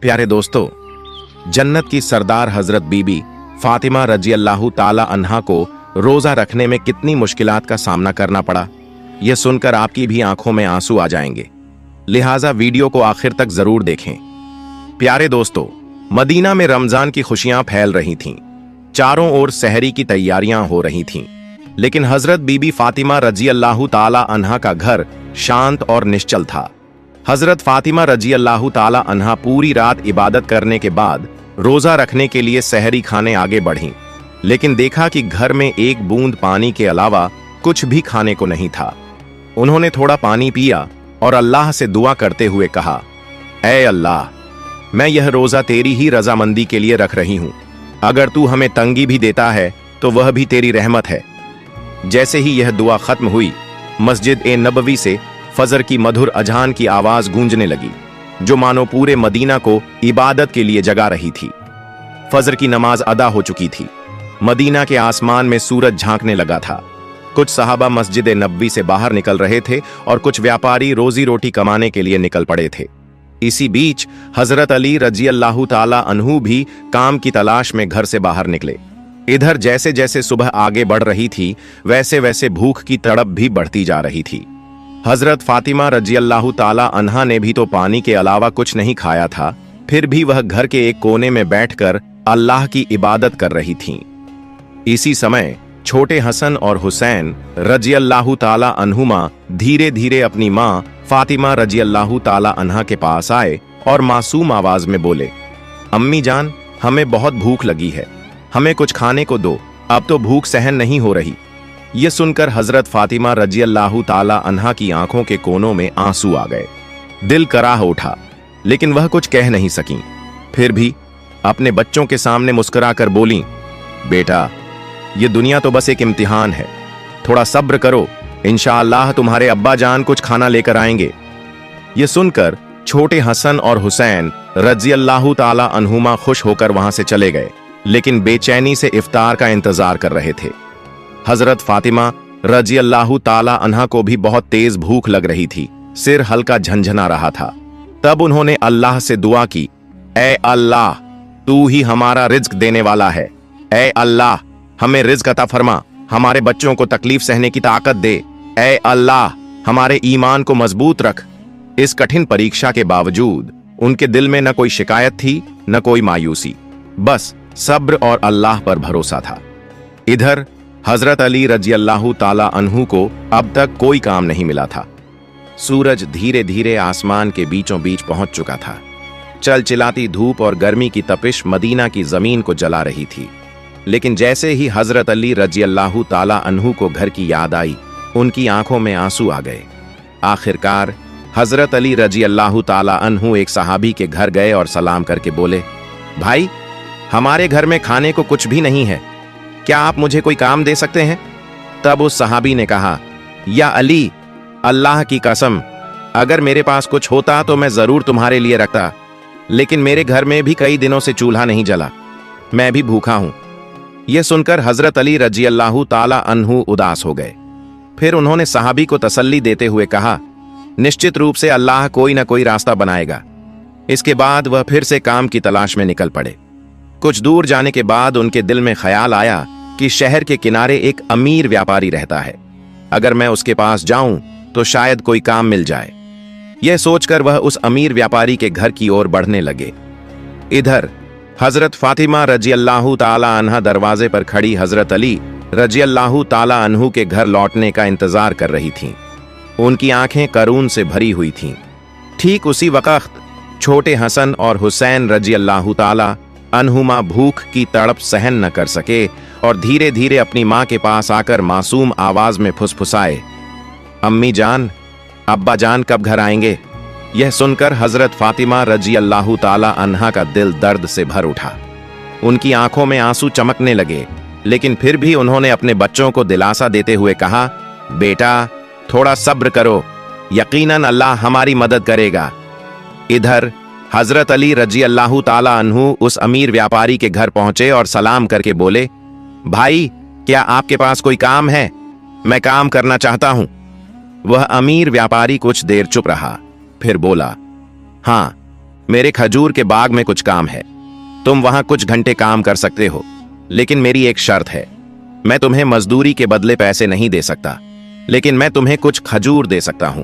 प्यारे दोस्तों, जन्नत की सरदार हजरत बीबी फातिमा रजी अल्लाह ताला अन्हा को रोजा रखने में कितनी मुश्किलात का सामना करना पड़ा, यह सुनकर आपकी भी आंखों में आंसू आ जाएंगे। लिहाजा वीडियो को आखिर तक जरूर देखें। प्यारे दोस्तों, मदीना में रमजान की खुशियां फैल रही थीं, चारों ओर सहरी की तैयारियां हो रही थीं, लेकिन हजरत बीबी फातिमा रजी अल्लाह ताला अन्हा का घर शांत और निश्चल था। हजरत फातिमा रजी अल्लाह ताला अन्हा पूरी रात इबादत करने के बाद रोजा रखने के लिए सहरी खाने आगे बढ़ीं, लेकिन देखा कि घर में एक बूंद पानी के अलावा कुछ भी खाने को नहीं था। उन्होंने थोड़ा पानी पिया और अल्लाह से दुआ करते हुए कहा, ऐ अल्लाह, मैं यह रोजा तेरी ही रजामंदी के लिए रख रही हूं। अगर तू हमें तंगी भी देता है तो वह भी तेरी रहमत है। जैसे ही यह दुआ खत्म हुई, मस्जिद ए नबवी से फजर की मधुर अजान की आवाज गूंजने लगी, जो मानो पूरे मदीना को इबादत के लिए जगा रही थी। फजर की नमाज अदा हो चुकी थी। मदीना के आसमान में सूरज झांकने लगा था। कुछ सहाबा मस्जिद ए नबवी से बाहर निकल रहे थे और कुछ व्यापारी रोजी रोटी कमाने के लिए निकल पड़े थे। इसी बीच हजरत अली रजी अल्लाह ताला अन्हु भी काम की तलाश में घर से बाहर निकले। इधर जैसे जैसे सुबह आगे बढ़ रही थी, वैसे वैसे भूख की तड़प भी बढ़ती जा रही थी। हजरत फातिमा रजी अल्लाह ताला अन्हा ने भी तो पानी के अलावा कुछ नहीं खाया था, फिर भी वह घर के एक कोने में बैठकर अल्लाह की इबादत कर रही थीं। इसी समय छोटे हसन और हुसैन रजी अल्लाह ताला अन्हुमा धीरे धीरे अपनी मां फातिमा रजी अल्लाह ताला अन्हा के पास आए और मासूम आवाज में बोले, अम्मी जान, हमें बहुत भूख लगी है, हमें कुछ खाने को दो, अब तो भूख सहन नहीं हो रही। यह सुनकर हजरत फातिमा रजी अल्लाह ताला अन्हा की आंखों के कोनों में आंसू आ गए। दिल कराह उठा, लेकिन वह कुछ कह नहीं सकीं। फिर भी अपने बच्चों के सामने मुस्कुराकर बोलीं, बेटा, ये दुनिया तो बस एक इम्तिहान है, थोड़ा सब्र करो, इंशाअल्लाह तुम्हारे अब्बा जान कुछ खाना लेकर आएंगे। यह सुनकर छोटे हसन और हुसैन रजी अल्लाह ताला अन्हुमा खुश होकर वहां से चले गए, लेकिन बेचैनी से इफ्तार का इंतजार कर रहे थे। हजरत फातिमा रजी अल्लाह ताला अन्हा को भी बहुत तेज भूख लग रही थी, सिर हल्का झंझना रहा था। तब उन्होंने अल्लाह से दुआ की, ऐ अल्लाह, तू ही हमारा रिज्क देने वाला है। ऐ अल्लाह, हमें रिज्क अता फरमा, हमारे बच्चों को तकलीफ सहने की ताकत दे। ऐ अल्लाह, हमारे ईमान को मजबूत रख। इस कठिन परीक्षा के बावजूद उनके दिल में न कोई शिकायत थी, न कोई मायूसी, बस सब्र और अल्लाह पर भरोसा था। इधर हजरत अली रजी अल्लाह ताला अन्हु को अब तक कोई काम नहीं मिला था। सूरज धीरे धीरे आसमान के बीचों बीच पहुंच चुका था। चलचिलाती धूप और गर्मी की तपिश मदीना की जमीन को जला रही थी, लेकिन जैसे ही हजरत अली रजी अल्लाह ताला अन्हु को घर की याद आई, उनकी आंखों में आंसू आ गए। आखिरकार हजरत अली रजी अल्लाह ताला अन्हु एक सहाबी के घर गए और सलाम करके बोले, भाई, हमारे घर में खाने को कुछ भी नहीं है, क्या आप मुझे कोई काम दे सकते हैं? तब उस सहाबी ने कहा, या अली, अल्लाह की कसम, अगर मेरे पास कुछ होता तो मैं जरूर तुम्हारे लिए रखता, लेकिन मेरे घर में भी कई दिनों से चूल्हा नहीं जला, मैं भी भूखा हूं। यह सुनकर हजरत अली रजी अल्लाह ताला अन्हु उदास हो गए। फिर उन्होंने सहाबी को तसल्ली देते हुए कहा, निश्चित रूप से अल्लाह कोई ना कोई रास्ता बनाएगा। इसके बाद वह फिर से काम की तलाश में निकल पड़े। कुछ दूर जाने के बाद उनके दिल में ख्याल आया कि शहर के किनारे एक अमीर व्यापारी रहता है, अगर मैं उसके पास जाऊं तो शायद कोई काम मिल जाए। यह सोचकर वह उस अमीर व्यापारी के घर की ओर बढ़ने लगे। इधर हजरत फातिमा रजी अल्लाह ताला अन्हा दरवाजे पर खड़ी हजरत अली रजी अल्लाह ताला अन्हु के घर लौटने का इंतजार कर रही थीं। उनकी आंखें करून से भरी हुई थीं। ठीक उसी वक्त छोटे हसन और हुसैन रजी अल्लाह ताला अन्हुमा भूख की तड़प सहन न कर सके और धीरे धीरे अपनी मां के पास आकर मासूम आवाज में फुसफुसाए, अम्मी जान, अब्बा जान कब घर आएंगे? यह सुनकर हजरत फातिमा रजी अल्लाह ताला अन्हा का दिल दर्द से भर उठा। उनकी आंखों में आंसू चमकने लगे, लेकिन फिर भी उन्होंने अपने बच्चों को दिलासा देते हुए कहा, बेटा, थोड़ा सब्र करो, यकीनन अल्लाह हमारी मदद करेगा। इधर हजरत अली रजी अल्लाह ताला अन्हु उस अमीर व्यापारी के घर पहुंचे और सलाम करके बोले, भाई, क्या आपके पास कोई काम है? मैं काम करना चाहता हूं। वह अमीर व्यापारी कुछ देर चुप रहा, फिर बोला, हाँ, मेरे खजूर के बाग में कुछ काम है। तुम वहां कुछ घंटे काम कर सकते हो, लेकिन मेरी एक शर्त है। मैं तुम्हें मजदूरी के बदले पैसे नहीं दे सकता, लेकिन मैं तुम्हें कुछ खजूर दे सकता हूं।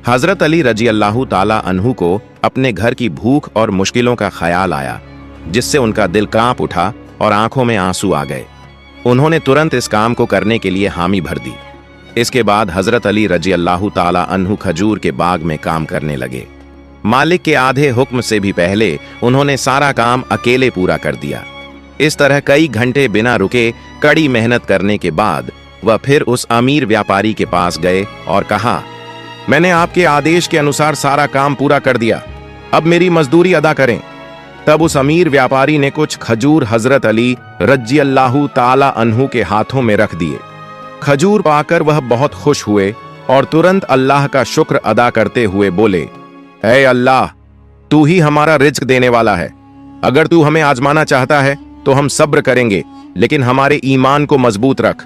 हजरत अली रजी अल्लाह ताला अन्हु को अपने घर की भूख और मुश्किलों का ख्याल आया, जिससे उनका दिल कांप उठा और आंखों में आंसू आ गए। उन्होंने तुरंत इस काम को करने के लिए हामी भर दी। इसके बाद हजरत अली रजी अल्लाह ताला अन्हु खजूर के बाग में काम करने लगे। मालिक के आधे हुक्म से भी पहले उन्होंने सारा काम अकेले पूरा कर दिया। इस तरह कई घंटे बिना रुके कड़ी मेहनत करने के बाद वह फिर उस अमीर व्यापारी के पास गए और कहा, मैंने आपके आदेश के अनुसार सारा काम पूरा कर दिया, अब मेरी मजदूरी अदा करें। तब उस अमीर व्यापारी ने कुछ खजूर हजरत अली रजी अल्लाह ताला अन्हु के हाथों में रख दिए। खजूर पाकर वह बहुत खुश हुए और तुरंत अल्लाह का शुक्र अदा करते हुए बोले, ऐ अल्लाह, तू ही हमारा रिज्क देने वाला है। अगर तू हमें आजमाना चाहता है तो हम सब्र करेंगे, लेकिन हमारे ईमान को मजबूत रख।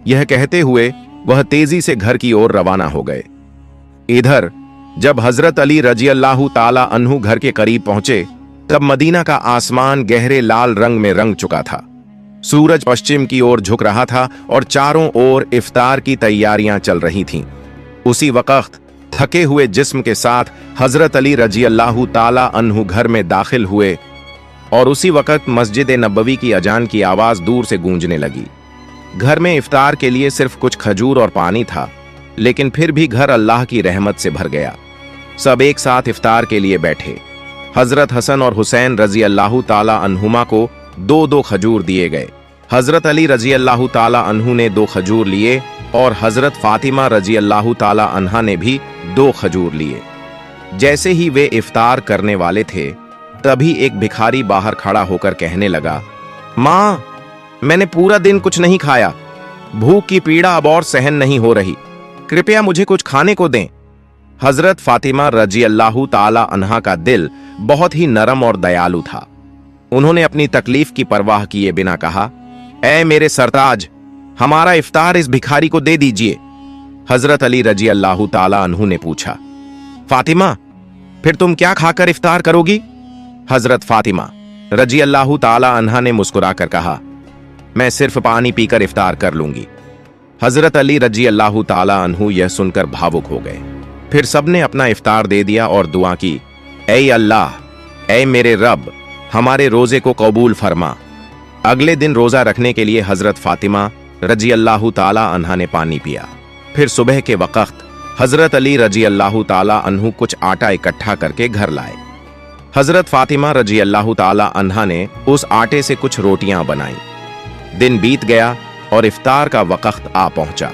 यह कहते हुए वह तेजी से घर की ओर रवाना हो गए। इधर जब हजरत अली रजी अल्लाह ताला अन्हु घर के करीब पहुंचे, तब मदीना का आसमान गहरे लाल रंग में रंग चुका था। सूरज पश्चिम की ओर झुक रहा था और चारों ओर इफ्तार की तैयारियां चल रही थीं। उसी वक्त थके हुए जिस्म के साथ हजरत अली रजी अल्लाह ताला अन्हु घर में दाखिल हुए और उसी वक्त मस्जिद नबवी की अजान की आवाज दूर से गूंजने लगी। घर में इफ्तार के लिए सिर्फ कुछ खजूर और पानी था, लेकिन फिर भी घर अल्लाह की रहमत से भर गया। सब एक साथ इफ्तार के लिए बैठे। हजरत हसन और हुसैन रजी अल्लाह ताला अन्हुमा को दो दो खजूर दिए गए। हजरत अली रजी अल्लाह ताला अन्हु ने 2 खजूर लिए और हजरत फातिमा रजी अल्लाह ताला अन्हा ने भी 2 खजूर लिए। जैसे ही वे इफ्तार करने वाले थे, तभी एक भिखारी बाहर खड़ा होकर कहने लगा, माँ, मैंने पूरा दिन कुछ नहीं खाया, भूख की पीड़ा अब और सहन नहीं हो रही, कृपया मुझे कुछ खाने को दें। हजरत फातिमा रजी अल्लाह ताला अन्हा का दिल बहुत ही नरम और दयालु था। उन्होंने अपनी तकलीफ की परवाह किए बिना कहा, ऐ मेरे सरताज, हमारा इफ्तार इस भिखारी को दे दीजिए। हजरत अली रजी अल्लाह ताला अन्हु ने पूछा, फातिमा, फिर तुम क्या खाकर इफ्तार करोगी? हजरत फातिमा रजी अल्लाह ताला अन्हा ने मुस्कुराकर कहा, मैं सिर्फ पानी पीकर इफ्तार कर लूंगी। हजरत अली रजी अल्लाह ताला अन्हु यह सुनकर भावुक हो गए। फिर सबने अपना इफ्तार दे दिया और दुआ की, ऐ अल्लाह, ऐ मेरे रब, हमारे रोजे को कबूल फरमा। अगले दिन रोजा रखने के लिए हजरत फातिमा रजी अल्लाह ताला अन्हा ने पानी पिया। फिर सुबह के वक्त हजरत अली रजी अल्लाह ताला अन्हु कुछ आटा इकट्ठा करके घर लाए। हजरत फातिमा रजी अल्लाह ताला अन्हा ने उस आटे से कुछ रोटियां बनाई। दिन बीत गया और इफ्तार का वक्त आ पहुंचा।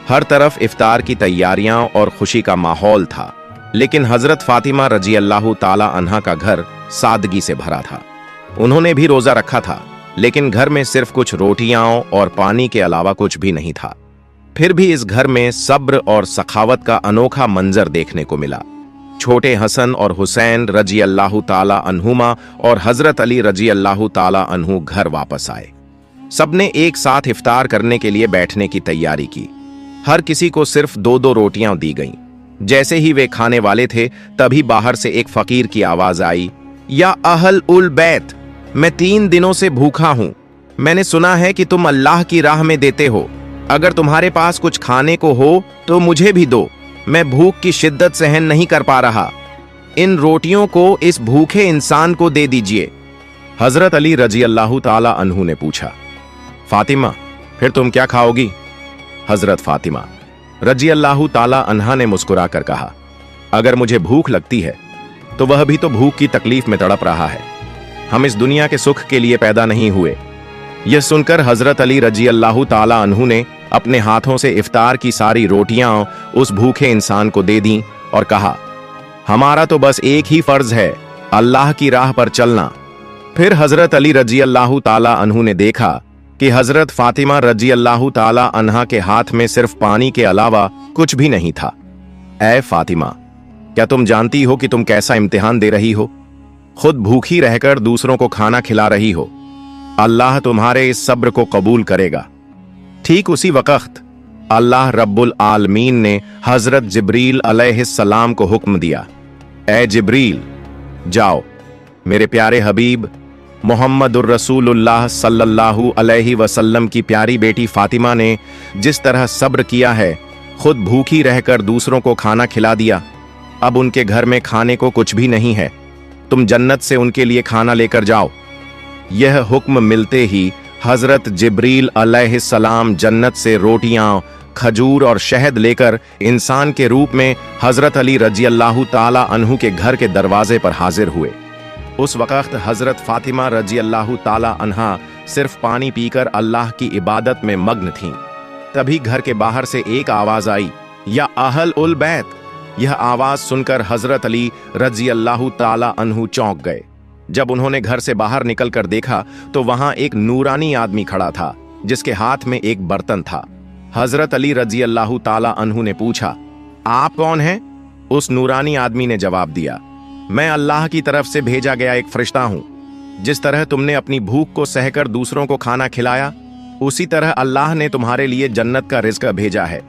हर तरफ इफ्तार की तैयारियां और खुशी का माहौल था, लेकिन हजरत फातिमा रजी अल्लाह ताला अन्हा का घर सादगी से भरा था। उन्होंने भी रोजा रखा था, लेकिन घर में सिर्फ कुछ रोटियां और पानी के अलावा कुछ भी नहीं था। फिर भी इस घर में सब्र और सखावत का अनोखा मंजर देखने को मिला। छोटे हसन और हुसैन रजी अल्लाह ताला अन्हुमा और हजरत अली रजी अल्लाह ताला अन्हु घर वापस आए। सबने एक साथ इफ्तार करने के लिए बैठने की तैयारी की। हर किसी को सिर्फ 2-2 रोटियां दी गईं। जैसे ही वे खाने वाले थे, तभी बाहर से एक फकीर की आवाज आई, या अहल उल बैत, मैं 3 दिनों से भूखा हूं। मैंने सुना है कि तुम अल्लाह की राह में देते हो। अगर तुम्हारे पास कुछ खाने को हो तो मुझे भी दो। मैं भूख की शिद्दत सहन नहीं कर पा रहा। इन रोटियों को इस भूखे इंसान को दे दीजिए। हजरत अली रजी अल्लाह ताला अन्हु ने पूछा, फातिमा, फिर तुम क्या खाओगी? हजरत फातिमा रजी अल्लाह ताला अन्हा ने मुस्कुराकर कहा, अगर मुझे भूख लगती है तो वह भी तो भूख की तकलीफ में तड़प रहा है। हम इस दुनिया के सुख के लिए पैदा नहीं हुए। यह सुनकर हजरत अली रजी अल्लाह ताला अन्हु ने अपने हाथों से इफ्तार की सारी रोटियां उस भूखे इंसान को दे दी और कहा, हमारा तो बस एक ही फर्ज है, अल्लाह की राह पर चलना। फिर हजरत अली रजी अल्लाह ताला अन्हु ने देखा कि हजरत फातिमा रजी अल्लाह ताला अन्हा के हाथ में सिर्फ पानी के अलावा कुछ भी नहीं था। ऐ फातिमा, क्या तुम जानती हो कि तुम कैसा इम्तिहान दे रही हो? खुद भूखी रहकर दूसरों को खाना खिला रही हो। अल्लाह तुम्हारे इस सब्र को कबूल करेगा। ठीक उसी वक्त अल्लाह रब्बुल आलमीन ने हजरत जिब्रील अलैहिस्सलाम को हुक्म दिया, ऐ जिब्रील, जाओ। मेरे प्यारे हबीब मोहम्मदुर रसूलुल्लाह सल्लल्लाहु अलैहि वसल्लम की प्यारी बेटी फातिमा ने जिस तरह सब्र किया है, खुद भूखी रहकर दूसरों को खाना खिला दिया, अब उनके घर में खाने को कुछ भी नहीं है, तुम जन्नत से उनके लिए खाना लेकर जाओ। यह हुक्म मिलते ही हजरत जिब्रील अलैहिस्सलाम जन्नत से रोटियां, खजूर और शहद लेकर इंसान के रूप में हजरत अली रजियल्लाहु ताला अन्हु के घर के दरवाजे पर हाजिर हुए। उस वक्त हजरत फातिमा रजियल्लाहु ताला अन्हा सिर्फ पानी पीकर अल्लाह की इबादत में मग्न थीं। तभी घर के बाहर से एक आवाज आई, या अहल उल बैत। यह आवाज सुनकर हजरत अली रजियल्लाहु ताला अन्हु चौंक गए। जब उन्होंने घर से बाहर निकलकर देखा तो वहां एक नूरानी आदमी खड़ा था जिसके हाथ में एक बर्तन था। हजरत अली रजियल्लाहु ताला अन्हु ने पूछा, आप कौन हैं? उस नूरानी आदमी ने जवाब दिया, मैं अल्लाह की तरफ से भेजा गया एक फरिश्ता हूं। जिस तरह तुमने अपनी भूख को सहकर दूसरों को खाना खिलाया, उसी तरह अल्लाह ने तुम्हारे लिए जन्नत का रिज़्क भेजा है।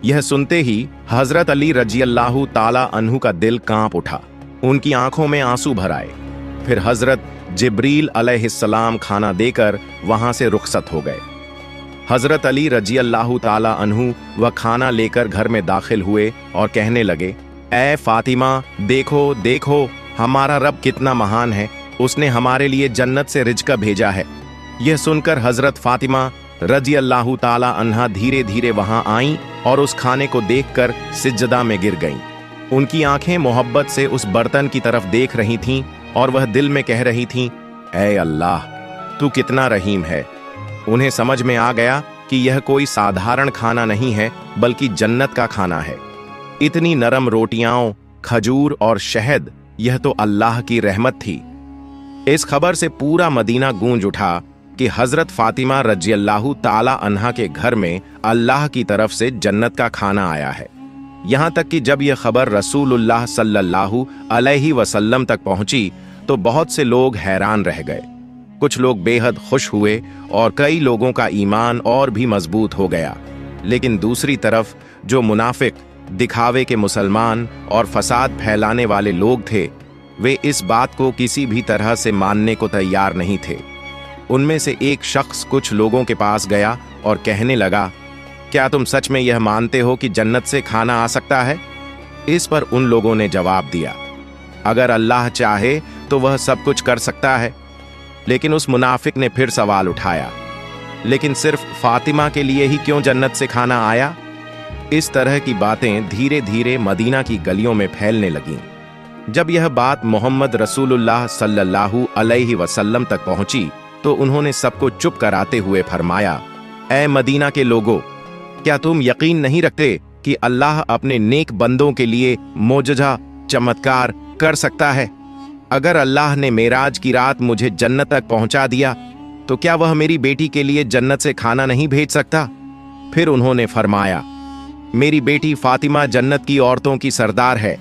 यह सुनते ही हजरत अली रजियल्लाहु ताला अन्हु का दिल कांप उठा, उनकी आंखों में आंसू भर आए। फिर हजरत जिब्रील अलैहिस्सलाम खाना देकर वहां से रुखसत हो गए। हजरत अली रजियल्लाहु ताला अन्हु वह खाना लेकर घर में दाखिल हुए और कहने लगे, ऐ फातिमा, देखो देखो हमारा रब कितना महान है, उसने हमारे लिए जन्नत से रिज़्क भेजा है। यह सुनकर हजरत फातिमा रजियल्लाहु ताला अन्हा धीरे धीरे वहां आईं और उस खाने को देखकर सिजदा में गिर गईं। उनकी आंखें मोहब्बत से उस बर्तन की तरफ देख रही थीं और वह दिल में कह रही थीं, ऐ अल्लाह, तू कितना रहीम है। उन्हें समझ में आ गया कि यह कोई साधारण खाना नहीं है बल्कि जन्नत का खाना है। इतनी नरम रोटियां, खजूर और शहद, यह तो अल्लाह की रहमत थी। इस खबर से पूरा मदीना गूंज उठा कि हजरत फातिमा रजियल्लाहु ताला अन्हा के घर में अल्लाह की तरफ से जन्नत का खाना आया है। यहां तक कि जब यह खबर रसूलुल्लाह सल्लल्लाहु अलैहि वसल्लम तक पहुंची तो बहुत से लोग हैरान रह गए। कुछ लोग बेहद खुश हुए और कई लोगों का ईमान और भी मजबूत हो गया। लेकिन दूसरी तरफ जो मुनाफिक, दिखावे के मुसलमान और फसाद फैलाने वाले लोग थे, वे इस बात को किसी भी तरह से मानने को तैयार नहीं थे। उनमें से एक शख्स कुछ लोगों के पास गया और कहने लगा, क्या तुम सच में यह मानते हो कि जन्नत से खाना आ सकता है? इस पर उन लोगों ने जवाब दिया, अगर अल्लाह चाहे तो वह सब कुछ कर सकता है। लेकिन उस मुनाफिक ने फिर सवाल उठाया, लेकिन सिर्फ फातिमा के लिए ही क्यों जन्नत से खाना आया? इस तरह की बातें धीरे धीरे मदीना की गलियों में फैलने लगीं। जब यह बात मोहम्मद रसूलुल्लाह सल्लल्लाहु अलैहि वसल्लम तक पहुंची तो उन्होंने सबको चुप कराते हुए फरमाया, ऐ मदीना के लोगों, क्या तुम यकीन नहीं रखते कि अल्लाह अपने नेक बंदों के लिए मोजज़ा, चमत्कार कर सकता है? अगर अल्लाह ने मेराज की रात मुझे जन्नत तक पहुंचा दिया तो क्या वह मेरी बेटी के लिए जन्नत से खाना नहीं भेज सकता? फिर उन्होंने फरमाया, मेरी बेटी फातिमा जन्नत की औरतों की सरदार है।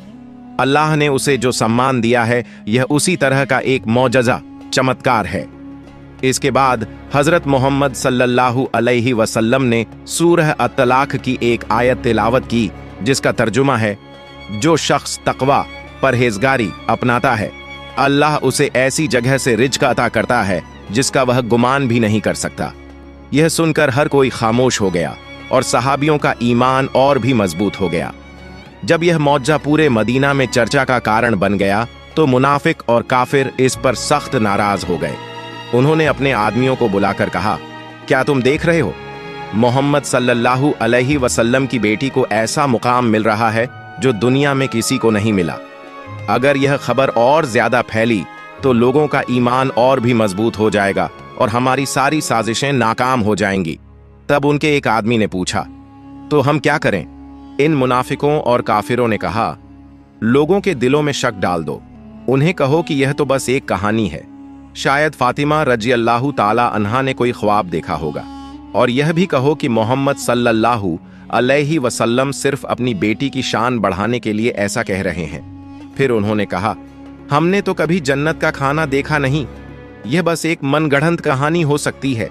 अल्लाह ने उसे जो सम्मान दिया है यह उसी तरह का एक मौजज़ा, चमत्कार है। इसके बाद हजरत मोहम्मद सल्लल्लाहु अलैहि वसल्लम ने सूरह अत-तलाक की एक आयत तिलावत की जिसका तर्जुमा है, जो शख्स तकवा, परहेजगारी अपनाता है, अल्लाह उसे ऐसी जगह से रिज़्क अता करता है जिसका वह गुमान भी नहीं कर सकता। यह सुनकर हर कोई खामोश हो गया और सहाबियों का ईमान और भी मजबूत हो गया। जब यह मौजज़ा पूरे मदीना में चर्चा का कारण बन गया तो मुनाफिक और काफिर इस पर सख्त नाराज हो गए। उन्होंने अपने आदमियों को बुलाकर कहा, क्या तुम देख रहे हो, मोहम्मद सल्लल्लाहु अलैहि वसल्लम की बेटी को ऐसा मुकाम मिल रहा है जो दुनिया में किसी को नहीं मिला। अगर यह खबर और ज्यादा फैली तो लोगों का ईमान और भी मजबूत हो जाएगा और हमारी सारी साजिशें नाकाम हो जाएंगी। तब उनके एक आदमी ने पूछा, तो हम क्या करें? इन मुनाफिकों और काफिरों ने कहा, लोगों के दिलों में शक डाल दो, उन्हें कहो कि यह तो बस एक कहानी है। शायद फातिमा रजियल्लाहु ताला अन्हा ने कोई ख्वाब देखा होगा। और यह भी कहो कि मोहम्मद सल्लल्लाहु अलैहि वसल्लम सिर्फ अपनी बेटी की शान बढ़ाने के लिए ऐसा कह रहे हैं। फिर उन्होंने कहा, हमने तो कभी जन्नत का खाना देखा नहीं, यह बस एक मनगढ़ंत कहानी हो सकती है।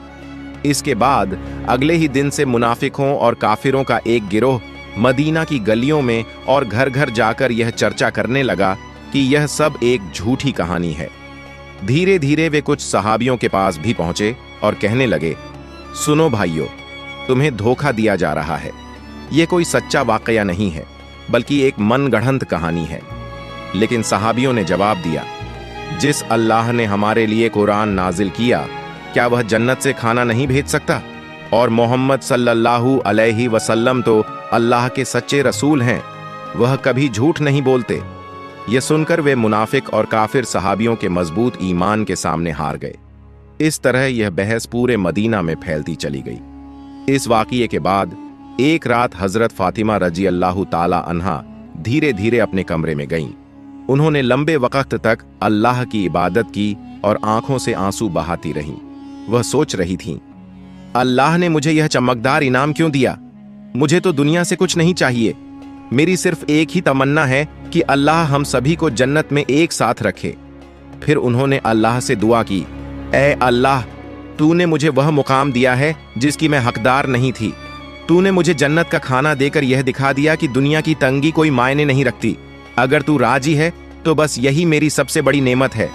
इसके बाद अगले ही दिन से मुनाफिकों और काफिरों का एक गिरोह मदीना की गलियों में और घर घर जाकर यह चर्चा करने लगा कि यह सब एक झूठी कहानी है। धीरे धीरे वे कुछ सहाबियों के पास भी पहुंचे और कहने लगे, सुनो भाइयों, तुम्हें धोखा दिया जा रहा है। यह कोई सच्चा वाकया नहीं है, बल्कि एक मनगढ़ंत कहानी है। लेकिन सहाबियों ने जवाब दिया, जिस अल्लाह ने हमारे लिए कुरान नाजिल किया, क्या वह जन्नत से खाना नहीं भेज सकता? और मोहम्मद सल्लल्लाहु अलैहि वसल्लम तो अल्लाह के सच्चे रसूल हैं, वह कभी झूठ नहीं बोलते। यह सुनकर वे मुनाफिक और काफिर सहाबियों के मजबूत ईमान के सामने हार गए। इस तरह यह बहस पूरे मदीना में फैलती चली गई। इस वाक़ये के बाद एक रात हजरत फातिमा रजी अल्लाह ताला अन्हा धीरे धीरे अपने कमरे में गईं। उन्होंने लंबे वक्त तक अल्लाह की इबादत की और आंखों से आंसू बहाती रहीं। वह सोच रही थीं, अल्लाह ने मुझे यह चमकदार इनाम क्यों दिया? मुझे तो दुनिया से कुछ नहीं चाहिए। मेरी सिर्फ एक ही तमन्ना है कि अल्लाह हम सभी को जन्नत में एक साथ रखे। फिर उन्होंने अल्लाह से दुआ की, ऐ अल्लाह, तूने मुझे वह मुकाम दिया है जिसकी मैं हकदार नहीं थी। तूने मुझे जन्नत का खाना देकर यह दिखा दिया कि दुनिया की तंगी कोई मायने नहीं रखती। अगर तू राजी है तो बस यही मेरी सबसे बड़ी नेमत है।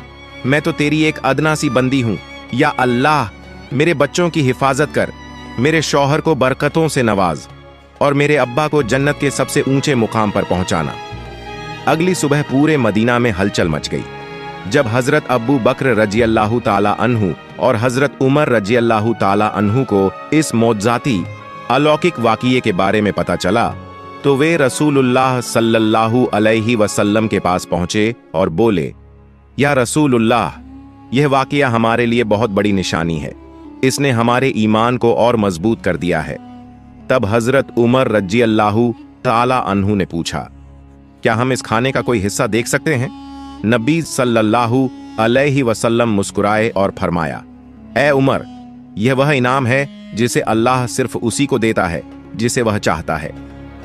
मैं तो तेरी एक अदना सी बंदी हूं। या अल्लाह, मेरे बच्चों की हिफाजत कर, मेरे शौहर को बरकतों से नवाज और मेरे अब्बा को जन्नत के सबसे ऊंचे मुकाम पर पहुंचाना। अगली सुबह पूरे मदीना में हलचल मच गई। जब हजरत अबू बकर रजी अल्लाह ताला अन्हु और हजरत उमर रजी अल्लाह ताला अन्हु को इस मौजज़ाती अलौकिक वाक़ये के बारे में पता चला, तो वे रसूलुल्लाह सल्लल्लाहु अलैहि वसल्लम के पास पहुंचे और बोले, या रसूलुल्लाह, यह वाक़या हमारे लिए बहुत बड़ी निशानी है। इसने हमारे ईमान को और मजबूत कर दिया है। तब हजरत उमर रजी अल्लाह ताला अन्हु ने पूछा, क्या हम इस खाने का कोई हिस्सा देख सकते हैं? नबी सल्लल्लाहु अलैहि वसल्लम मुस्कुराए और फरमाया, ए उमर, यह वह इनाम है जिसे अल्लाह सिर्फ उसी को देता है जिसे वह चाहता है।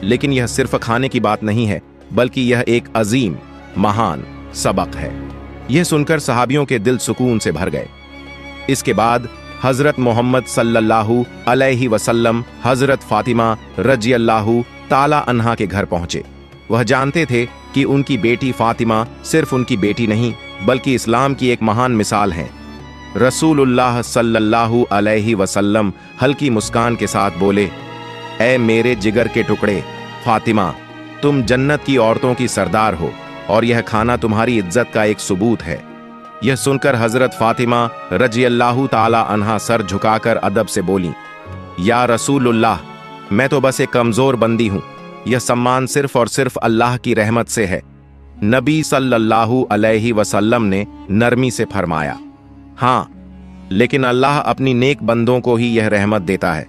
लेकिन यह सिर्फ खाने की बात नहीं है, बल्कि यह एक अजीम महान सबक है। यह सुनकर सहाबियों के दिल सुकून से भर गए। इसके बाद हजरत मोहम्मद सल्लल्लाहु अलैहि वसल्लम हजरत फातिमा रजी अल्लाह ताला अन्हा के घर पहुंचे। वह जानते थे कि उनकी बेटी फातिमा सिर्फ उनकी बेटी नहीं, बल्कि इस्लाम की एक महान मिसाल है। रसूलुल्लाह सल्लल्लाहु अलैहि वसल्लम हल्की मुस्कान के साथ बोले, ऐ मेरे जिगर के टुकड़े फातिमा, तुम जन्नत की औरतों की सरदार हो और यह खाना तुम्हारी इज्जत का एक सबूत है। यह सुनकर हजरत फातिमा रजी अल्लाह ताला अन्हा सर झुकाकर अदब से बोली, या रसूलुल्लाह, मैं तो बस एक कमजोर बंदी हूं। यह सम्मान सिर्फ और सिर्फ अल्लाह की रहमत से है। नबी सल्लल्लाहु अलैहि वसल्लम ने नरमी से फरमाया, हाँ, लेकिन अल्लाह अपनी नेक बंदों को ही यह रहमत देता है।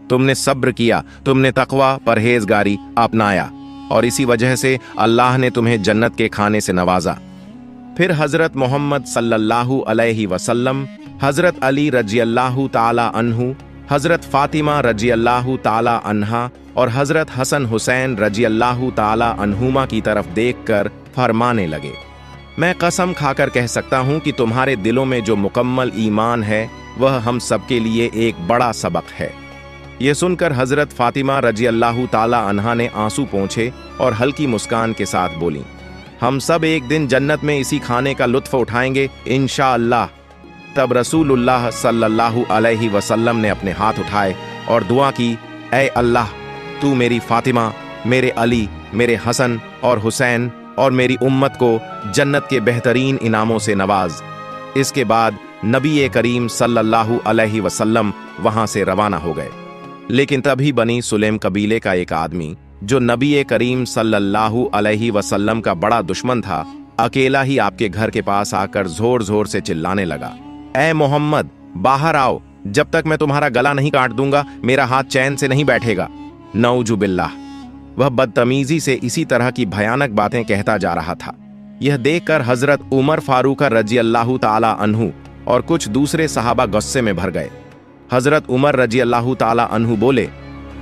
तुमने सब्र किया, तुमने तकवा परहेजगारी अपनाया और इसी वजह से अल्लाह ने तुम्हें जन्नत के खाने से नवाजा। फिर हजरत मोहम्मद सल्लल्लाहु अलैहि वसल्लम, हजरत अली रजी अल्लाह ताला अन्हु, हजरत फातिमा रजी अल्लाह ताला अन्हा और हजरत हसन हुसैन रजी अल्लाह ताला अन्हुमा की तरफ देखकर फरमाने लगे, मैं कसम खाकर कह सकता हूं कि तुम्हारे दिलों में जो मुकम्मल ईमान है वह हम सबके लिए एक बड़ा सबक है। यह सुनकर हजरत फातिमा रजी अल्लाह ताला अन्हा ने आंसू पोंछे और हल्की मुस्कान के साथ बोली, हम सब एक दिन जन्नत में इसी खाने का लुत्फ उठाएंगे इंशाअल्लाह। तब रसूलुल्लाह सल्लल्लाहु अलैहि वसल्लम ने अपने हाथ उठाए और दुआ की, ऐ अल्लाह, तू मेरी फातिमा, मेरे अली, मेरे हसन और हुसैन और मेरी उम्मत को जन्नत के बेहतरीन इनामों से नवाज। इसके बाद नबी करीम सल्लल्लाहु अलैहि वसल्लम वहां से रवाना हो गए। लेकिन तभी बनी सुलेम कबीले का एक आदमी, जो नबी करीम सल्लल्लाहु अलैहि वसल्लम का बड़ा दुश्मन था, अकेला ही आपके घर के पास आकर जोर जोर से चिल्लाने लगा, ऐ मोहम्मद, बाहर आओ, जब तक मैं तुम्हारा गला नहीं काट दूंगा मेरा हाथ चैन से नहीं बैठेगा। नऊजु बिल्लाह। वह बदतमीजी से इसी तरह की भयानक बातें कहता जा रहा था। यह देखकर हजरत उमर फारूक रजी अल्लाह ताला अन्हु और कुछ दूसरे सहाबा गुस्से में भर गए। हजरत उमर रजी अल्लाह ताला अन्हु बोले,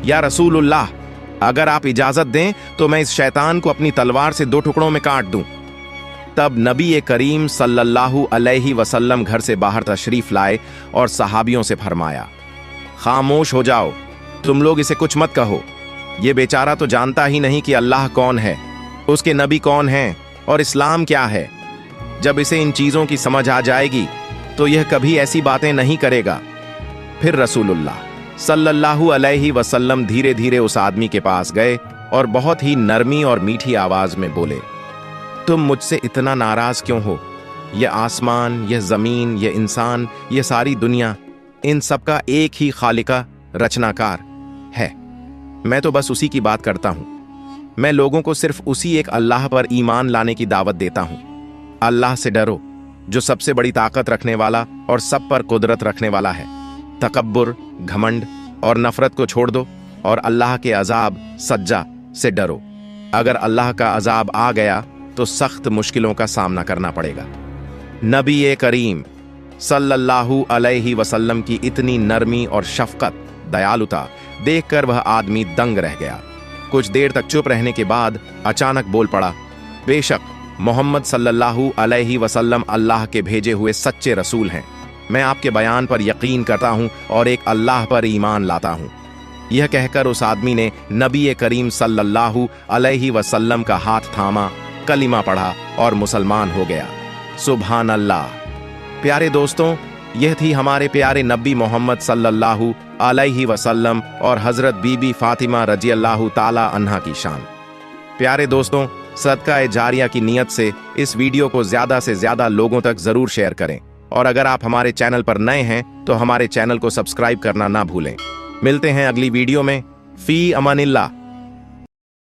या रसूलुल्लाह, अगर आप इजाजत दें तो मैं इस शैतान को अपनी तलवार से 2 टुकड़ों में काट दूं। तब नबी करीम सल्लल्लाहु अलैहि वसल्लम घर से बाहर तशरीफ लाए और सहाबियों से फरमाया, खामोश हो जाओ, तुम लोग इसे कुछ मत कहो। ये बेचारा तो जानता ही नहीं कि अल्लाह कौन है, उसके नबी कौन हैं और इस्लाम क्या है। जब इसे इन चीजों की समझ आ जाएगी तो यह कभी ऐसी बातें नहीं करेगा। फिर रसूलुल्लाह सल्लल्लाहु अलैहि वसल्लम धीरे धीरे उस आदमी के पास गए और बहुत ही नरमी और मीठी आवाज में बोले, तुम मुझसे इतना नाराज क्यों हो? यह आसमान, यह जमीन, यह इंसान, यह सारी दुनिया, इन सबका एक ही खालिका रचनाकार है। मैं तो बस उसी की बात करता हूं। मैं लोगों को सिर्फ उसी एक अल्लाह पर ईमान लाने की दावत देता हूं। अल्लाह से डरो जो सबसे बड़ी ताकत रखने वाला और सब पर कुदरत रखने वाला है। तकब्बुर, घमंड और नफरत को छोड़ दो और अल्लाह के अजाब सज्जा से डरो। अगर अल्लाह का अजाब आ गया तो सख्त मुश्किलों का सामना करना पड़ेगा। नबी करीम सल्लल्लाहु अलैहि वसल्लम की इतनी नरमी और शफकत, दयालुता देखकर वह आदमी दंग रह गया। कुछ देर तक चुप रहने के बाद अचानक बोल पड़ा, बेशक मोहम्मद सल्लल्लाहु अलैहि वसल्लम अल्लाह के भेजे हुए सच्चे रसूल हैं। मैं आपके बयान पर यकीन करता हूं और एक अल्लाह पर ईमान लाता हूं। यह कहकर उस आदमी ने नबी करीम सल्लल्लाहु अलैहि वसल्लम का हाथ थामा, कलिमा पढ़ा और मुसलमान हो गया। सुभान अल्लाह। प्यारे दोस्तों, यह थी हमारे प्यारे नबी मोहम्मद सल्लल्लाहु अलैहि वसल्लम और हजरत बीबी फातिमा रज़ियल्लाहु ताला अन्हा की शान। प्यारे दोस्तों, सदका जारिया की नीयत से इस वीडियो को ज्यादा से ज्यादा लोगों तक जरूर शेयर करें और अगर आप हमारे चैनल पर नए हैं तो हमारे चैनल को सब्सक्राइब करना ना भूलें। मिलते हैं अगली वीडियो में। फी अमानिल्लाह।